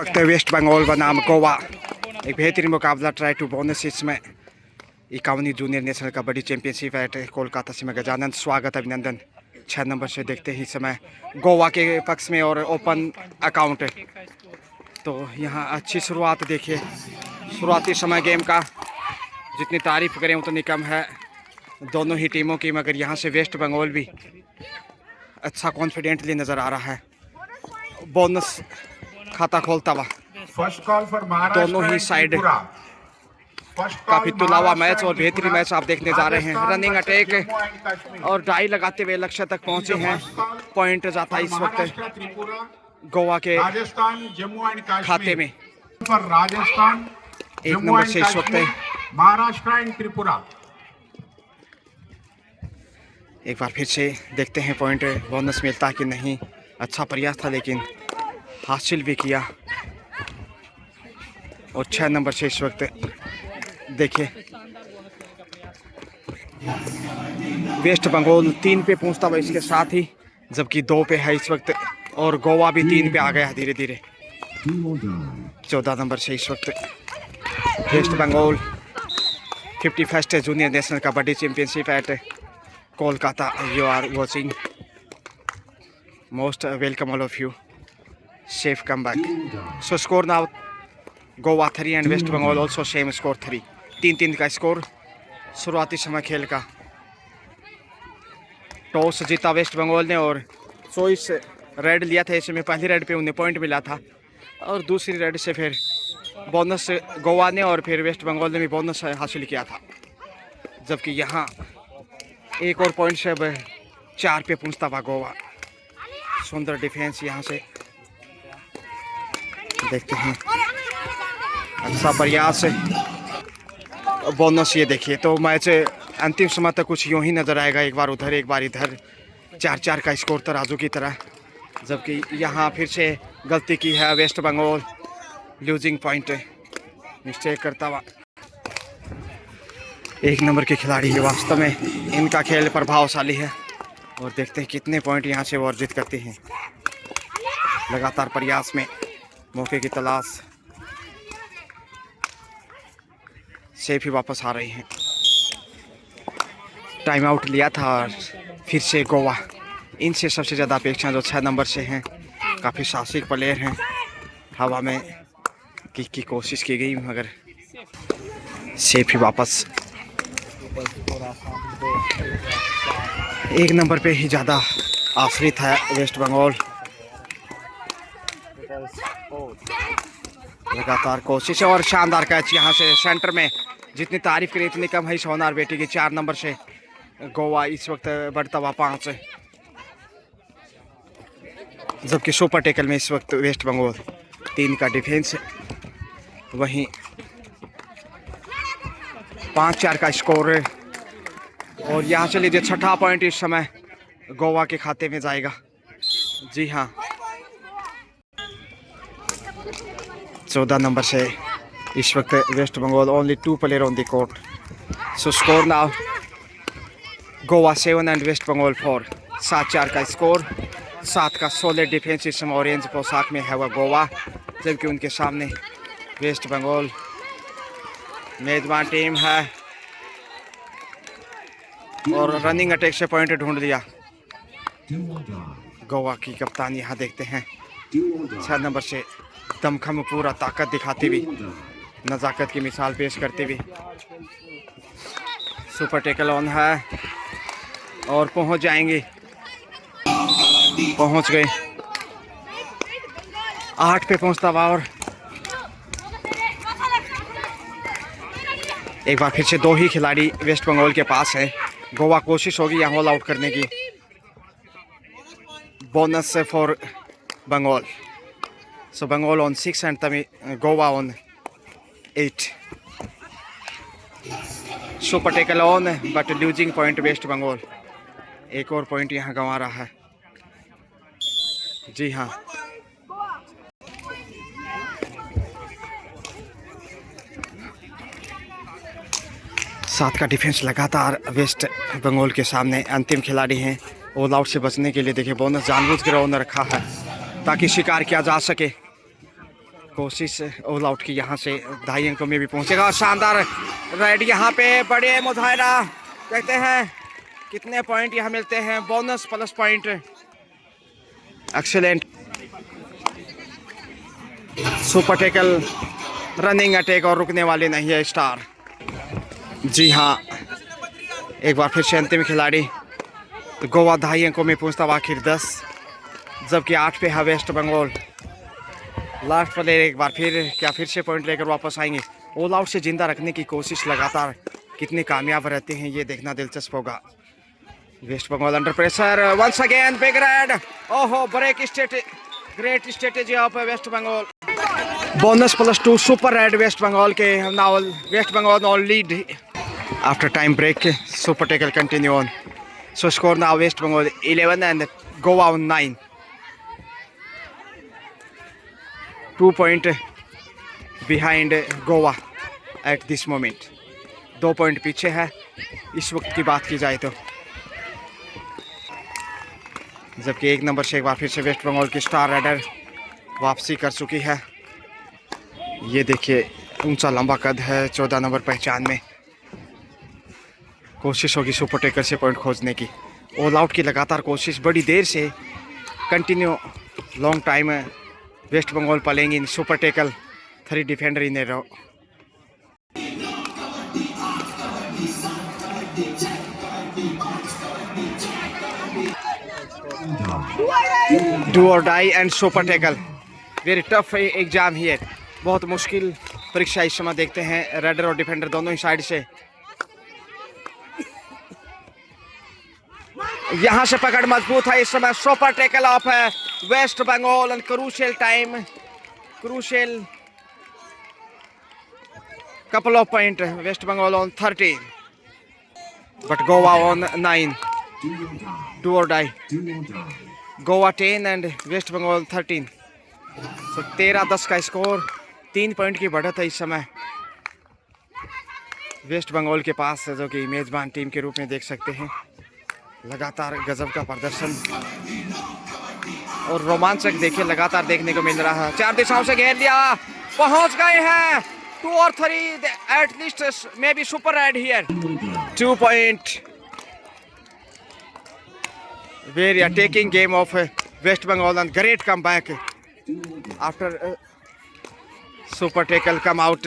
वक्त वेस्ट बंगाल बनाम गोवा एक बेहतरीन मुकाबला ट्राई टू बोनस इसमें 51वीं junior national kabaddi championship at Kolkata से मैं गजानंद स्वागत अभिनंदन 6 नंबर से देखते ही समय गोवा के पक्ष में और ओपन अकाउंट तो यहाँ अच्छी शुरुआत देखिए। शुरुआती समय गेम का जितनी तारीफ करें उतनी कम है दोनों ही टीमों की, मगर यहाँ से वेस्ट बंगाल भी अच्छा कॉन्फिडेंटली नज़र आ रहा है। बोनस खाता खोलता हुआ दोनों ही साइड काफी तुलावा मैच और बेहतरीन मैच आप देखने जा रहे हैं। रनिंग अटैक और डाई लगाते हुए लक्ष्य तक पहुंचे हैं। पॉइंट जाता है इस वक्त गोवा के खाते में। राजस्थान 1 नंबर से इस वक्त महाराष्ट्र एंड त्रिपुरा। एक बार फिर से देखते हैं पॉइंट बोनस मिलता है कि नहीं। अच्छा प्रयास था लेकिन हासिल भी किया। और 6 नंबर से इस वक्त देखिए वेस्ट बंगाल 3 पे पहुंचता हुआ इसके साथ ही, जबकि 2 पे है इस वक्त और गोवा भी 3 पे आ गया धीरे धीरे। 14 नंबर से इस वक्त West Bengal 51st junior national kabaddi championship at Kolkata. You are watching, most welcome all of you, safe comeback. So score now Goa 3 and West Bengal also same score 3. 3-3 का स्कोर शुरुआती समय खेल का। टॉस जीता वेस्ट बंगाल ने और चॉइस रेड लिया था। इसमें पहली रेड पे उन्हें पॉइंट मिला था और दूसरी रेड से फिर बोनस गोवा ने और फिर वेस्ट बंगाल ने भी बोनस हासिल किया था, जबकि यहाँ एक और पॉइंट से अब 4 पे पहुँचता हुआ गोवा। सुंदर डिफेंस यहाँ से देखते हैं, अच्छा प्रयास बोनस। ये देखिए तो मैच अंतिम समय तक कुछ यूं ही नज़र आएगा, एक बार उधर एक बार इधर, 4-4 का स्कोर तराजू की तरह। जबकि यहाँ फिर से गलती की है West Bengal, losing point mistake करता हुआ। 1 नंबर के खिलाड़ी वास्तव में इनका खेल प्रभावशाली है और देखते हैं कितने पॉइंट यहाँ से वो अर्जित करते हैं। लगातार प्रयास में मौके की तलाश से भी वापस आ रही हैं। टाइम आउट लिया था और फिर से गोवा, इनसे सबसे ज़्यादा अपेक्षा जो 6 नंबर से हैं। काफ़ी साहसिक प्लेयर हैं, हवा में किक की कोशिश की गई मगर से भी वापस 1 नंबर पे ही ज़्यादा आश्रित है वेस्ट बंगाल। लगातार कोशिश और शानदार कैच यहाँ से सेंटर में, जितनी तारीफ करें इतनी कम है सोनार बेटी की। 4 नंबर से गोवा इस वक्त बढ़ता हुआ 5, जबकि सुपर टेकल में इस वक्त वेस्ट बंगाल 3 का डिफेंस। वहीं 5-4 का स्कोर और यहाँ से लीजिए 6ठा पॉइंट इस समय गोवा के खाते में जाएगा। जी हाँ, 14 नंबर से इस वक्त West Bengal only 2 player on the court. So score now Goa 7 and West Bengal 4। 7-4 का स्कोर, 7 का सॉलिड डिफेंस इस समय ऑरेंज पोशाक में है वह गोवा, जबकि उनके सामने वेस्ट बंगाल मेजबान टीम है और रनिंग अटैक से पॉइंट ढूंढ लिया गोवा की कप्तान। यहाँ देखते हैं 6 नंबर से दमखम पूरा ताकत दिखाती हुई, नज़ाकत की मिसाल पेश करते हुए सुपर टेकल ऑन है और पहुंच जाएंगे। पहुंच गए 8 पे पहुंचता हुआ और एक बार फिर से 2 ही खिलाड़ी वेस्ट बंगाल के पास है। गोवा कोशिश होगी यहाँ ऑल आउट करने की। Bonus for Bengal. So Bengal on 6 and Goa on 8. Super tackle on but losing point West Bengal. एक और पॉइंट यहाँ गंवा रहा है। जी हाँ, सात का डिफेंस लगातार वेस्ट बंगाल के सामने। अंतिम खिलाड़ी हैं, ऑल आउट से बचने के लिए देखिए बोनस जानबूझकर ऑन रखा है ताकि शिकार किया जा सके। कोशिश ऑल आउट की, यहाँ से 2.5 अंकों में भी पहुंचेगा। शानदार राइड यहाँ पे, बड़े मुजाहिरा। देखते हैं कितने पॉइंट यहाँ मिलते हैं, bonus plus point. Excellent super tackle, running attack और रुकने वाले नहीं है स्टार। जी हाँ, एक बार फिर से अंतिम खिलाड़ी गोवा 2.5 अंकों में पहुंचता हुआ आखिर 10, जबकि 8 पे है वेस्ट बंगाल। लास्ट प्लेयर एक बार फिर क्या फिर से पॉइंट लेकर वापस आएंगे? ऑल आउट से जिंदा रखने की कोशिश लगातार कितनी कामयाब रहते हैं ये देखना दिलचस्प होगा। West Bengal under pressure, once again big raid. ओहो, break state, great strategy of West Bengal. Bonus +2 super raid West Bengal के। Now West Bengal on lead after time break. Super tackle continue on. So score now West Bengal 11 and Goa on 9. 2 point behind Goa at this moment. 2 point पीछे है इस वक्त की बात की जाए तो, जबकि 1 नंबर से एक बार फिर से वेस्ट बंगाल की स्टार राइडर वापसी कर चुकी है। ये देखिए, ऊंचा लंबा कद है, 14 नंबर पहचान में। कोशिश होगी सुपर टेकर से पॉइंट खोजने की। ऑल आउट की लगातार कोशिश, बड़ी देर से continue long time West Bengal playing in super tackle 3 defender in a row. Do और die and super tackle, very tough exam here. बहुत मुश्किल परीक्षा इस समय देखते हैं रेडर और डिफेंडर दोनों ही साइड से। यहाँ से पकड़ मजबूत है इस समय। सुपर टेकल ऑफ है West Bengal and crucial time, crucial couple of point. West Bengal on 13 but Goa on 9. Do or die. Goa 10 and West Bengal 13. So 13-10 का स्कोर, 3 पॉइंट की बढ़त है इस समय वेस्ट बंगाल के पास, जो कि मेजबान टीम के रूप में देख सकते हैं। लगातार गजब का प्रदर्शन और रोमांचक देखिए लगातार देखने को मिल रहा है। 4 दिशाओं से घेर लिया, पहुंच गए हैं 2 और 3 at least maybe super red here. 2 point. Very attacking game of West Bengal and great comeback after super tackle come out.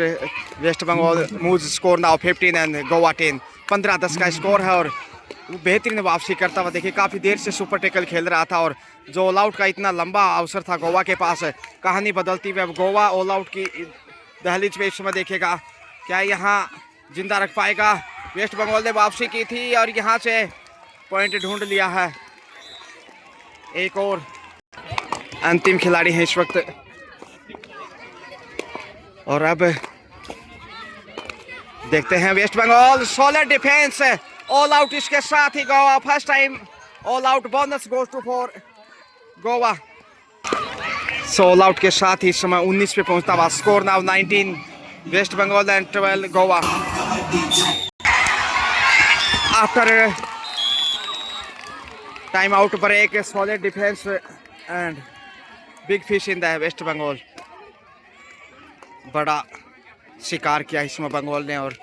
West Bengal moves score now 15 and Goa 10. 15-10 का स्कोर है और बेहतरीन वापसी करता हुआ देखिए। काफ़ी देर से सुपर टेकल खेल रहा था और जो ऑल आउट का इतना लंबा अवसर था गोवा के पास, कहानी बदलती हुई अब गोवा ऑल आउट की दहलीज पे इस समय देखिएगा क्या यहाँ जिंदा रख पाएगा। वेस्ट बंगाल ने वापसी की थी और यहाँ से पॉइंट ढूंढ लिया है। एक और अंतिम खिलाड़ी है इस वक्त और अब देखते हैं West Bengal solid defence, all out इसके साथ ही Goa first time all out, bonus goes to for Goa. So all out के साथ ही इस समय 19 पे पहुंचता हुआ score now 19 West Bengal and 12 Goa. After time out break, solid defence and big fish in the West Bengal. बड़ा शिकार किया इसमें बंगाल ने और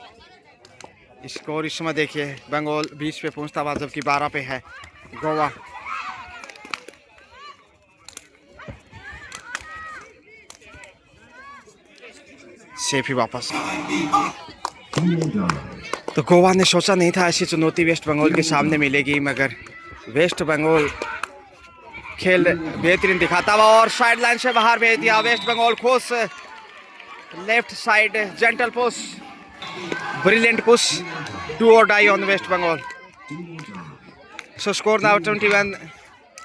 स्कोर इस समय देखिए बंगाल 20 पे पहुंचता हुआ जबकि 12 पे है गोवा। सेफ ही वापस। तो गोवा ने सोचा नहीं था ऐसी चुनौती वेस्ट बंगाल के सामने मिलेगी, मगर वेस्ट बंगाल खेल बेहतरीन दिखाता हुआ और साइड लाइन से बाहर भेज दिया वेस्ट बंगाल। खुश left side gentle push, brilliant push, 2 और die on West Bengal. So score now 21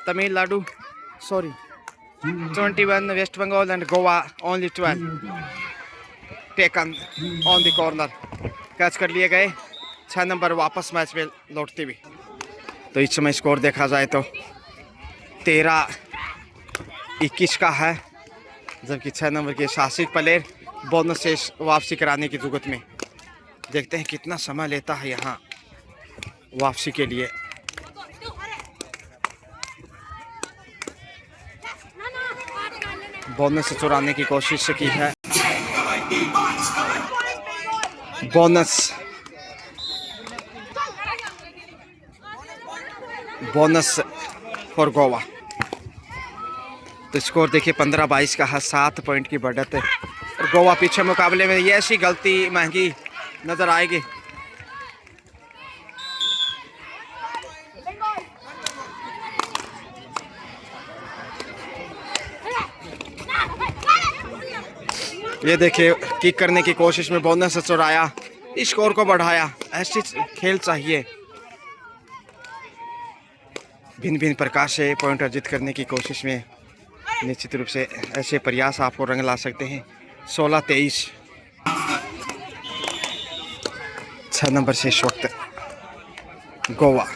Tamil Nadu, sorry 21 West Bengal and Goa only 12 taken on the corner. Catch कर लिए गए 6 नंबर वापस मैच में लौटते हुए। तो इस समय स्कोर देखा जाए तो 13-21 का है, जबकि 6 नंबर के शासिक प्लेयर बोनस से वापसी कराने की जुगत में। देखते हैं कितना समय लेता है यहाँ वापसी के लिए। बोनस चुराने की कोशिश की है। Bonus for Goa. तो स्कोर देखिए 15-22 का है, 7 पॉइंट की बढ़त है। और गोवा पीछे मुकाबले में ये ऐसी गलती महंगी नजर आएगी। ये देखिए किक करने की कोशिश में बोनस चुराया, स्कोर को बढ़ाया। ऐसी खेल चाहिए। भिन्न भिन्न प्रकार से पॉइंट अर्जित करने की कोशिश में निश्चित रूप से ऐसे प्रयास आपको रंग ला सकते हैं। 16-23 6 नंबर से इस वक्त गोवा।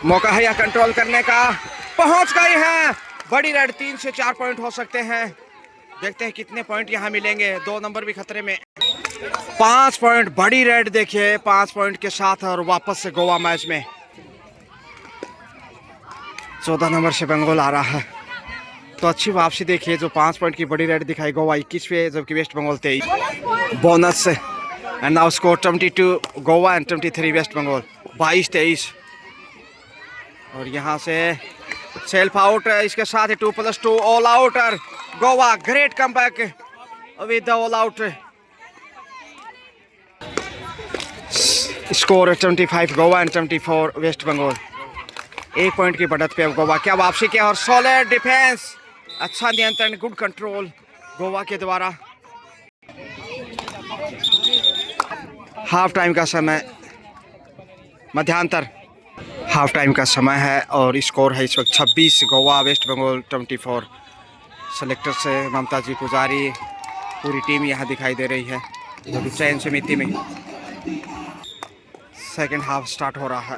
मौका है या कंट्रोल करने का, पहुंच गई है। बड़ी रेड 3 से 4 पॉइंट हो सकते हैं। देखते हैं कितने पॉइंट यहां मिलेंगे। 2 नंबर भी खतरे में। 5 पॉइंट बड़ी रेड देखिए 5 पॉइंट के साथ और वापस से गोवा मैच में। 14 नंबर से बंगाल आ रहा है तो अच्छी वापसी देखिए। जो 5 पॉइंट की बड़ी रेड दिखाई गोवा 21 पे, जबकि West Bengal 23। Bonus and now score 22 Goa and 23 West Bengal. 22-23 और यहाँ से सेल्फ आउट। इसके साथ ही 2+2 ऑल आउट और Goa great comeback with the all out. Score 25 Goa and 24 West Bengal. 1 point की बढ़त पे अब गोवा। क्या वापसी किया और सॉलिड डिफेंस, अच्छा नियंत्रण, गुड कंट्रोल गोवा के द्वारा। हाफ टाइम का समय, मध्यांतर हाफ टाइम का समय है और स्कोर है इस वक्त 26 गोवा वेस्ट बंगाल 24। सेलेक्टर से ममता जी पुजारी, पूरी टीम यहाँ दिखाई दे रही है जो कि चयन समिति में। सेकंड हाफ स्टार्ट हो रहा है।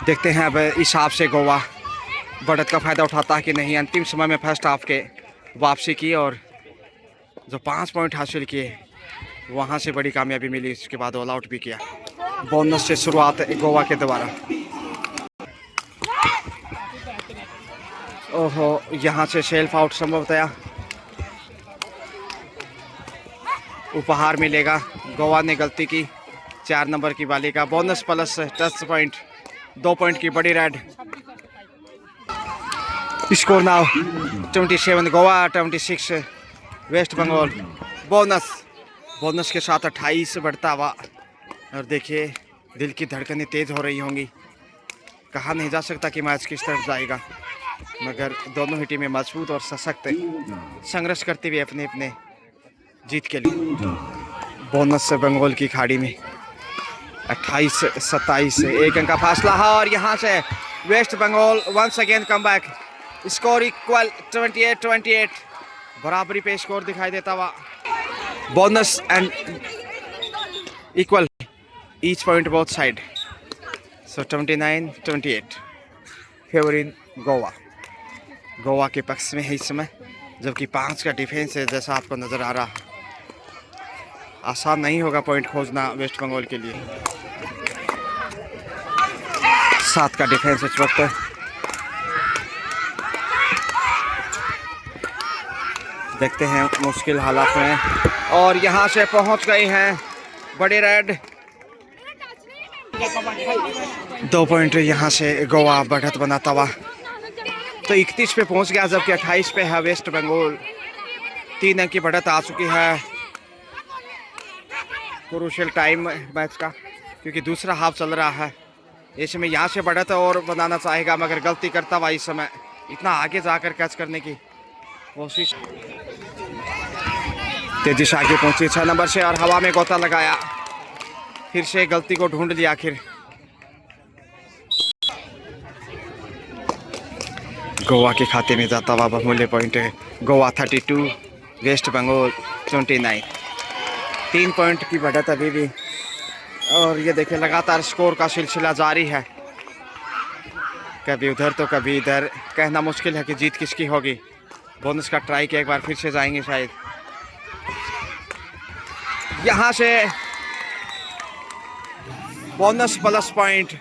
देखते हैं अब इस हिसाब से गोवा बढ़त का फ़ायदा उठाता है कि नहीं। अंतिम समय में फर्स्ट हाफ के वापसी की और जो 5 पॉइंट हासिल किए वहाँ से बड़ी कामयाबी मिली। इसके बाद ऑल आउट भी किया। बोनस से शुरुआत गोवा के द्वारा। ओहो, यहाँ से सेल्फ आउट संभवतया उपहार मिलेगा। गोवा ने गलती की। 4 नंबर की बालिका। Bonus plus touch point, 2 point की बड़ी raid. Score now 27 Goa 26 West Bengal. Bonus के साथ 28 बढ़ता हुआ। और देखिए दिल की धड़कनें तेज़ हो रही होंगी। कहा नहीं जा सकता कि मैच किस तरफ जाएगा, मगर दोनों ही टीमें मजबूत और सशक्त संघर्ष करते हुए अपने अपने जीत के लिए। बोनस से बंगाल की खाड़ी में 28-27 1 अंक का फासला है। और यहाँ से West Bengal once again come back. Score equal 28-28, बराबरी पे स्कोर दिखाई देता हुआ। Bonus and equal each point both side. So 29-28 favouring Goa. Goa के पक्ष में है इस समय, जबकि 5 का डिफेंस है जैसा आपको नज़र आ रहा है। आसान नहीं होगा पॉइंट खोजना वेस्ट बंगाल के लिए। 7 का डिफेंस इस वक्त। देखते हैं मुश्किल हालात में और यहाँ से पहुँच गई हैं बड़े रेड। 2 पॉइंट यहाँ से गोवा बढ़त बनाता हुआ तो 31 पे पहुँच गया, जबकि 28 पे है वेस्ट बंगाल। 3 अंक की बढ़त आ चुकी है। क्रूशियल टाइम मैच का, क्योंकि दूसरा हाफ चल रहा है। ऐसे में यहाँ से बढ़त और बनाना चाहेगा, मगर गलती करता हुआ इस समय इतना आगे जाकर कैच करने की कोशिश। तेजी से आगे पहुंची 6 नंबर से और हवा में गोता लगाया। फिर से गलती को ढूंढ लिया आखिर। गोवा के खाते में जाता हुआ बहुमूल्य पॉइंट है। गोवा 32 वेस्ट बंगाल 29। 3 पॉइंट की बढ़त अभी भी। और ये देखिए लगातार स्कोर का सिलसिला जारी है, कभी उधर तो कभी इधर। कहना मुश्किल है कि जीत किसकी होगी। बोनस का ट्राई किया, एक बार फिर से जाएंगे शायद। यहाँ से बोनस प्लस पॉइंट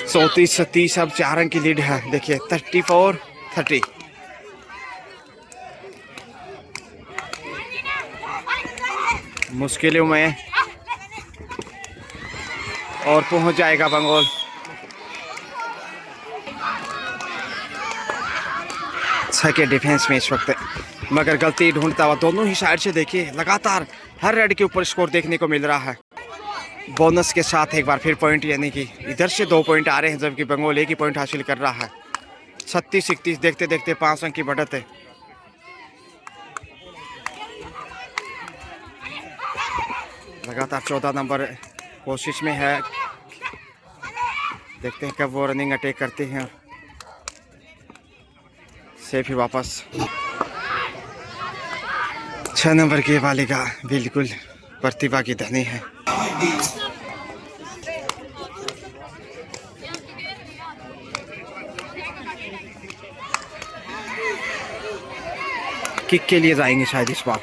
34-30 अब 4 अंक की लीड है। देखिए 34-30। मुश्किलों में और पहुंच जाएगा बंगाल। के डिफेंस में इस वक्त मगर गलती ढूंढता हुआ दोनों ही साइड से। देखिए लगातार हर रेड के ऊपर स्कोर देखने को मिल रहा है। बोनस के साथ एक बार फिर पॉइंट, यानी कि इधर से 2 पॉइंट आ रहे हैं जबकि बंगाल एक ही पॉइंट हासिल कर रहा है। 36-31 देखते देखते 5 अंक की बढ़त है। लगातार 14 नंबर कोशिश में है। देखते हैं कब वो रनिंग अटैक करते हैं। सेफ ही वापस 6 नंबर की बालिका बिल्कुल प्रतिभा की धनी है। किक के लिए जाएंगे शायद इस बार,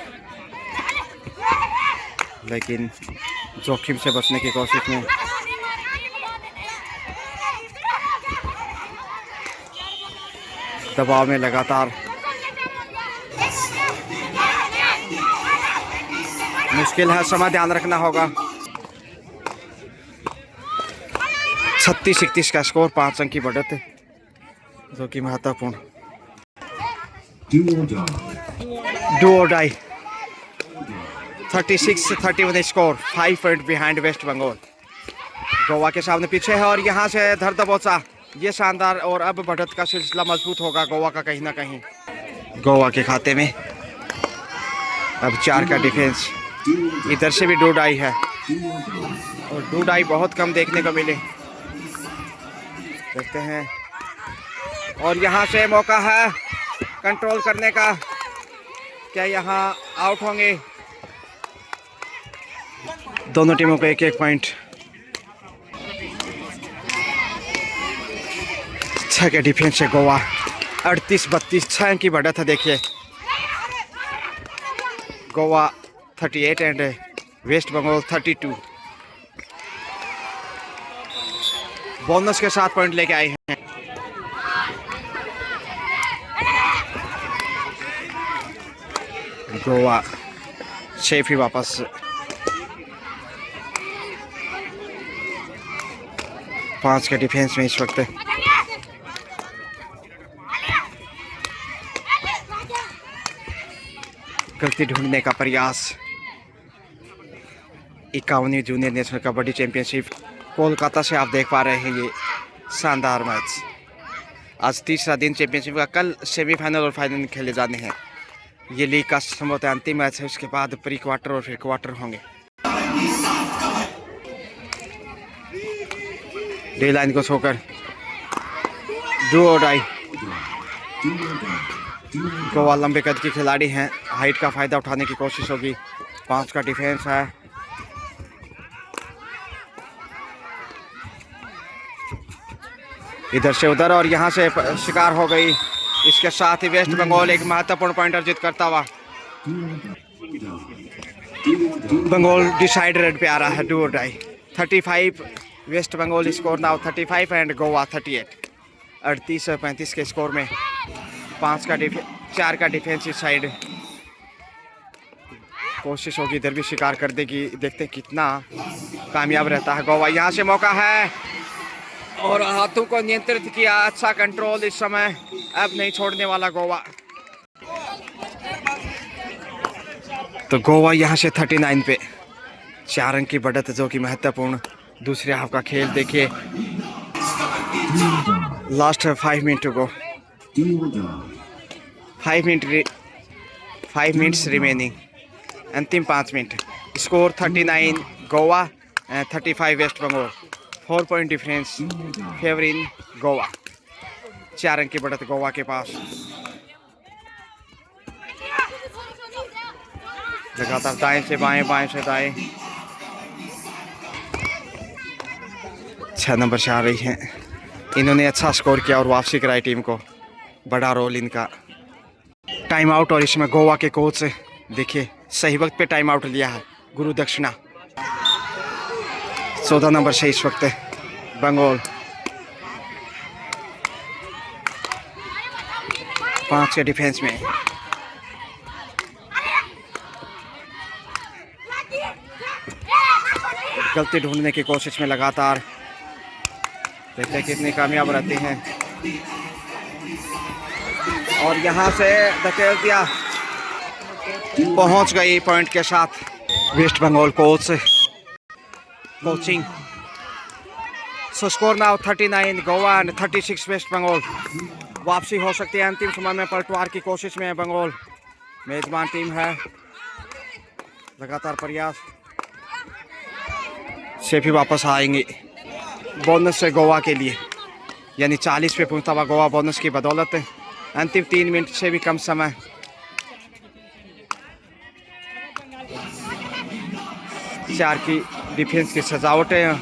लेकिन जोखिम से बचने की कोशिश में दबाव में लगातार मुश्किल है। समय ध्यान रखना होगा। 36-31 का स्कोर, 5 अंक की बढ़त है जो कि महत्वपूर्ण। डू और die 36-31 score, 5 point behind West Bengal. Goa के सामने पीछे है और यहाँ से धर दबोचा, ये शानदार। और अब बढ़त का सिलसिला मजबूत होगा गोवा का कहीं ना कहीं। गोवा के खाते में अब 4 का डिफेंस। इधर से भी डूडाई है और डूडाई बहुत कम देखने को मिले। देखते हैं और यहाँ से मौका है कंट्रोल करने का। क्या यहाँ आउट होंगे? दोनों टीमों को 1-1 पॉइंट। 6 के डिफेंस से गोवा 38-32, 6 अंक की बढ़त है। देखिए गोवा 38 एंड वेस्ट बंगाल 32। बोनस के साथ पॉइंट लेके आए हैं। गोवा सेफ ही वापस। पांच के डिफेंस में इस वक्त गलती ढूंढने का प्रयास। 51वीं junior national kabaddi championship Kolkata से आप देख पा रहे हैं ये शानदार मैच। आज तीसरा दिन चैंपियनशिप का। कल सेमीफाइनल और फाइनल खेले जाने हैं। ये लीग का संभवतः अंतिम मैच है। उसके बाद प्री क्वार्टर और फिर क्वार्टर होंगे। डे लाइन को छोकर डू और डाई। गोवा लंबे कद के खिलाड़ी हैं, हाइट का फायदा उठाने की कोशिश होगी। 5 का डिफेंस है। इधर से उधर और यहाँ से शिकार हो गई। इसके साथ ही वेस्ट बंगाल एक महत्वपूर्ण पॉइंट अर्जित करता हुआ बंगाल डिसाइड रेड पे आ रहा है। डू और die 35 West Bengal score now 35 and Goa 38। 38-35 के स्कोर में 4 का डिफेंस इस साइड। कोशिश होगी इधर भी शिकार कर देगी। देखते कितना कामयाब रहता है गोवा। यहाँ से मौका है और हाथों को नियंत्रित किया। अच्छा कंट्रोल इस समय। अब नहीं छोड़ने वाला गोवा। तो गोवा यहाँ से 39 पे 4 अंक की बढ़त जो कि महत्वपूर्ण। दूसरे हाफ का खेल देखिए। लास्ट 5 मिनट को 5 मिनट्स रिमेनिंग। अंतिम 5 minute. Score 39 Goa 35 West Bengal. 4 point difference favour in Goa. 4 अंक की बढ़त गोवा के पास। लगातार दाएं से बाएं, बाएं से दाएं। 6 नंबर से आ रही हैं। इन्होंने अच्छा स्कोर किया और वापसी कराई टीम को। बड़ा रोल इनका। टाइम आउट और इसमें गोवा के कोच देखिए सही वक्त पे टाइम आउट लिया है। गुरु दक्षिणा 14 नंबर से इस वक्त बंगाल 5 के डिफेंस में। गलती ढूंढने की कोशिश में लगातार, देखते हैं कितनी कामयाब रहती हैं। और यहाँ से धकेल दिया, पहुंच गई पॉइंट के साथ West Bengal coaching. So score now 39 Goa and 36 West Bengal. वापसी हो सकती है अंतिम समय में, पलटवार की कोशिश में है बंगाल। मेजबान टीम है, लगातार प्रयास से भी वापस आएंगे बोनस से गोवा के लिए, यानी 40 पे पहुंचता हुआ गोवा बोनस की बदौलत। अंतिम 3 मिनट से भी कम समय। चार की डिफेंस की सजावट है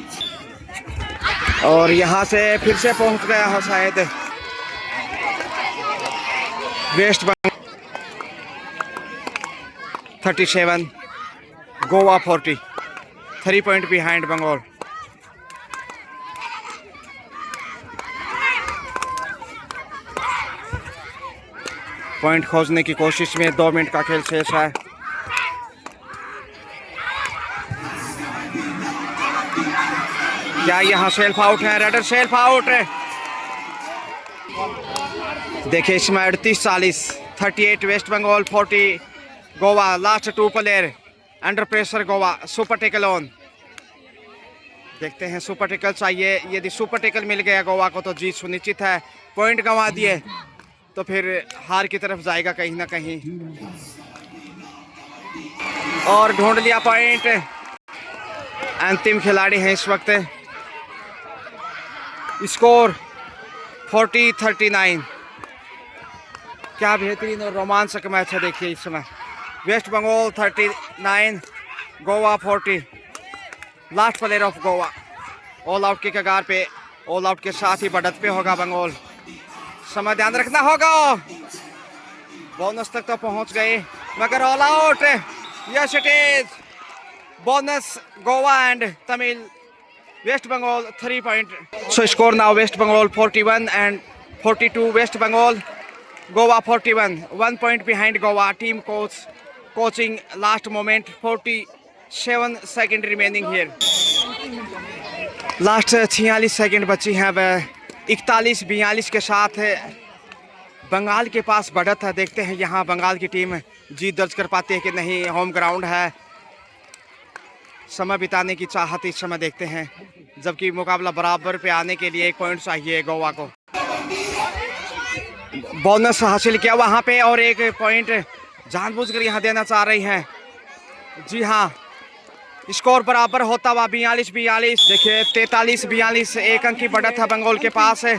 और यहाँ से फिर से पहुंच गया है शायद West Bengal. 37 Goa 40, 3 point behind Bengal. Point खोजने की कोशिश में 2 मिनट का खेल शेष है। क्या यहाँ सेल्फ आउट है? रेडर सेल्फ आउट है। देखिए इसमें 38-40, 38 West Bengal, 40 Goa. Last 2 player under pressure Goa. Super tackle on. देखते हैं सुपर टेकल चाहिए। यदि सुपर टेकल मिल गया गोवा को तो जीत सुनिश्चित है। पॉइंट गंवा दिए तो फिर हार की तरफ जाएगा कहीं ना कहीं। और ढूंढ लिया पॉइंट। अंतिम खिलाड़ी हैं इस वक्त। स्कोर 40-39। क्या बेहतरीन और रोमांचक मैच है। देखिए इस समय West Bengal 39, Goa 40। Last player of Goa all out के कगार पे। ऑल आउट के साथ ही बढ़त पे होगा बंगाल। समय ध्यान रखना होगा। बोनस तक तो पहुंच गए मगर all out. Yes it is bonus Goa and Tamil West Bengal 3 point. So score now West Bengal 41 and 42 West Bengal. Goa 41. 1 point behind Goa. Team coaching last moment. 47 seconds remaining here. Last 46 second बची हैं। 41-42 के साथ बंगाल के पास बढ़त है। देखते हैं यहाँ बंगाल की टीम जीत दर्ज कर पाती है कि नहीं। होम ग्राउंड है, समय बिताने की चाहत इस समय देखते हैं, जबकि मुकाबला बराबर पे आने के लिए 1 पॉइंट चाहिए गोवा को। बोनस हासिल किया वहां पे और 1 पॉइंट जानबूझकर यहां देना चाह रही हैं। जी हां, स्कोर बराबर होता हुआ 42-42। देखिए 43-42, 1 अंक की बढ़त है बंगाल के पास है।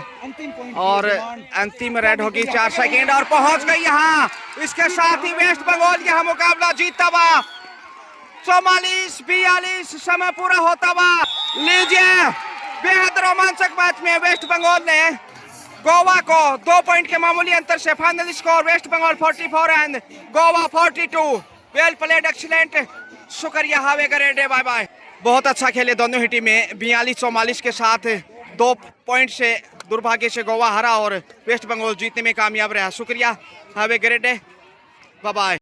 और अंतिम रेड होगी 4 सेकेंड और पहुंच गई यहां। इसके साथ ही वेस्ट बंगाल यहां मुकाबला जीतता हुआ 44-42 समय पूरा होता हुआ। लीजिए बेहद रोमांचक मैच में वेस्ट बंगाल ने गोवा को 2 पॉइंट के मामूली अंतर से final score West Bengal 44 and Goa 42। Well played, excellent, शुक्रिया, have a great day, bye bye. बहुत अच्छा खेले दोनों ही टीमें। 42-44 के साथ 2 पॉइंट से दुर्भाग्य से गोवा हारा और वेस्ट बंगाल जीतने में कामयाब रहा। शुक्रिया, have a great day, bye bye.